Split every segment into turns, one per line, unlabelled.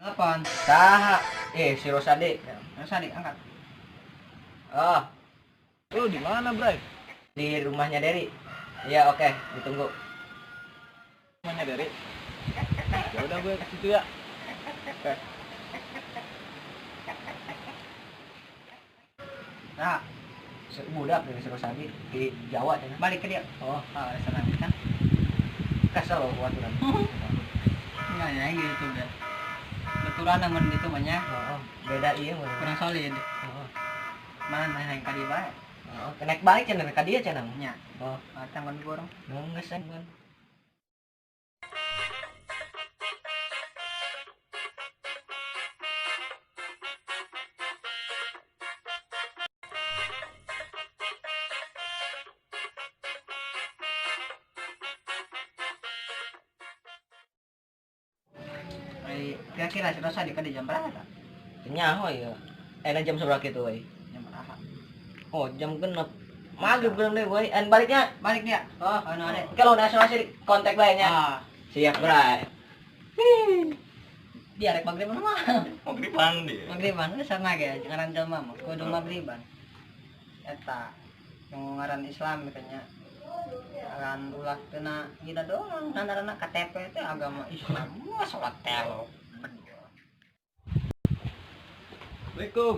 Apaan?
Saha? Si Rosade.
Rosade, angkat.
Oh,
Lu di mana, Bray?
di rumahnya Dery. Iya, oke, ditunggu.
Rumahnya Dery. Ya udah gue ke situ ya.
Oke.
Nah,
Budak dari si Rosade di Jawa cenah.
balik ke dia.
Oh,
Ada sana kan?
kesel loh aturan.
Enggak ya gitu udah. Betulan namun itu banyak.
Oh, beda iya mah.
Kurang solid.
Oh,
Mana yang kadi bae?
oh, naik balik cenah ka dieu cenah.
Nya.
Oh,
Acang kan gorong.
geus kan.
Kira-kira si Rosade ka di jam berapa?
Nyaho ya. Jam seberapa kitu we?
Jam berapa?
Oh, jam genep. Maghrib genep deh we. Baliknya.
Balik dia.
Oh,
Anu ade.
kalau nasional sih kontak bae nya.
Ah,
Siap, Bray.
dia rek maghriban mah.
Maghriban dia.
Maghriban itu sama ge ngaran jelema mah. Kudu maghriban. Eta yang ngaran Islam katanya. Akan ulah kena gila doang. Nana KTP itu agama Islam. Wah, salat telo.
Assalamualaikum.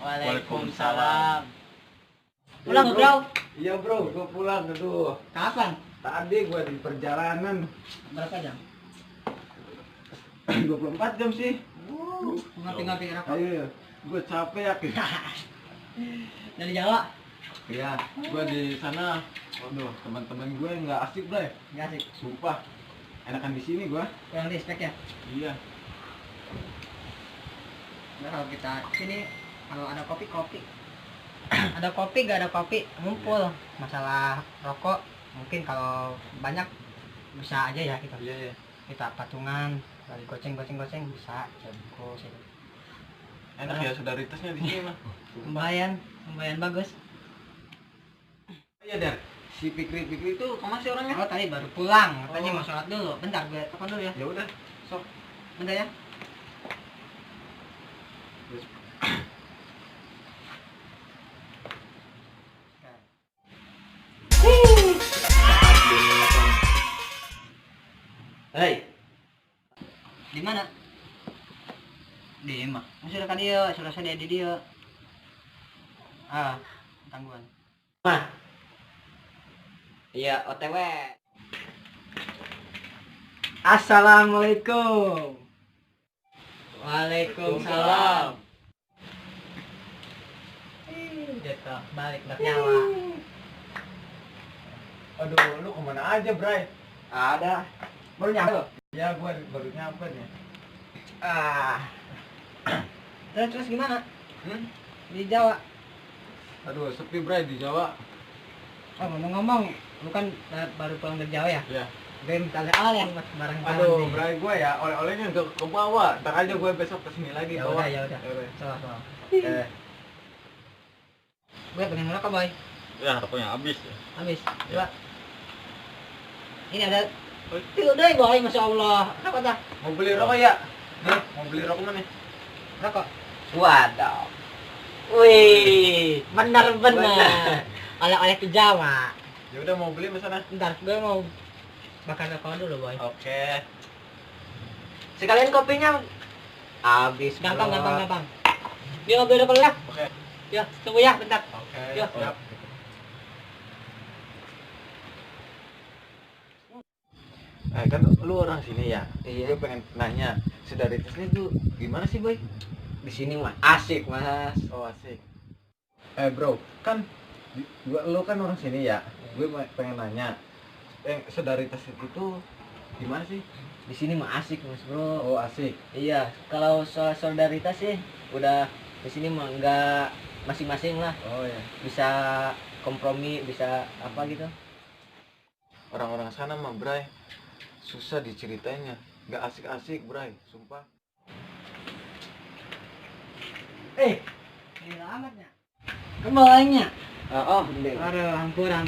Waalaikumsalam.
Iya,
Pulang, Bro.
Iya, Bro. Gue pulang. Aduh.
Kapan?
Tadi gue di perjalanan.
Berapa jam?
24 jam sih.
Ngopi-ngopi rokok.
Ayo, gue capek ya.
Dari Jawa.
Iya, gue di sana. Waduh, teman-teman gue nggak asik, Bray.
Enggak sih.
Sumpah. Enakan di sini gue.
Kurang respect ya.
Iya.
Nah, kalau kita sini kalau ada kopi ada kopi gak ada kopi ngumpul. Masalah rokok mungkin kalau banyak bisa aja ya kita.
Iya, iya.
Kita patungan dari goceng bisa jengkol sih.
Enak ya solidaritasnya di sini mah.
Lumayan bagus.
Iya, Der. Si Fikri itu kemana sih orangnya?
Oh tadi baru pulang, katanya
Oh.
mau sholat dulu. Bentar gue telepon dulu ya.
Ya udah, sok.
Bentar ya.
Hei,
Di mana? Di mah. Sudah kan dia, sudah saya di dia. Ah, tangguhan.
mah. Iya, OTW.
Assalamualaikum. Waalaikumsalam. Jatuh, balik nyawa.
Aduh, lu kemana aja, Bray?
Ada. Baru nyampe.
Ya, gue baru nyampe nih.
Terus gimana? Di Jawa.
Aduh, sepi, Bray, di Jawa.
Oh, ngomong-ngomong, lu kan baru pulang dari Jawa ya?
Ya.
Gue minta oleh buat barang
Aduh, Bray, gue ya oleh-olehnya ke bawah. Ntar aja gue besok kesini lagi
Ya
bawa.
udah, ya udah.
Ya udah.
Salah.
Eh,
Gue pengen ngerokok, boy.
ya rokoknya habis.
Habis. Coba. Ini ada. Udah, boy, masya Allah. Apa dah?
Mau beli rokok ya? Nih, mau beli rokok mana?
Rokok.
Waduh.
Wih, benar. Oleh-oleh ke Jawa.
Ya udah, mau beli sana.
Bentar, gue mau bakar rokok dulu, boy.
Oke.
Sekalian kopinya habis.
Gampang.
Bro.
Dia ngobrol dulu ya.
Oke.
Ya, tunggu ya, bentar.
Oke.
Ya.
Siap. Kan lu orang sini ya.
Iya.
Gue pengen nanya, solidaritasnya tuh gimana sih, Boy?
Di sini mah asik, Mas.
Oh, asik. Bro, kan lu kan orang sini ya. Gue pengen nanya, solidaritas itu gimana sih?
Di sini mah asik, Mas, Bro.
Oh, asik.
Iya, kalau soal solidaritas sih udah di sini mah enggak masing-masing lah.
Oh ya.
Bisa kompromi, bisa apa gitu.
Orang-orang sana mah, Bray, susah diceritainnya. Nggak asik-asik, Bray, sumpah.
Gila amatnya. Kembalinya.
Oh, bener.
Aduh, hampura.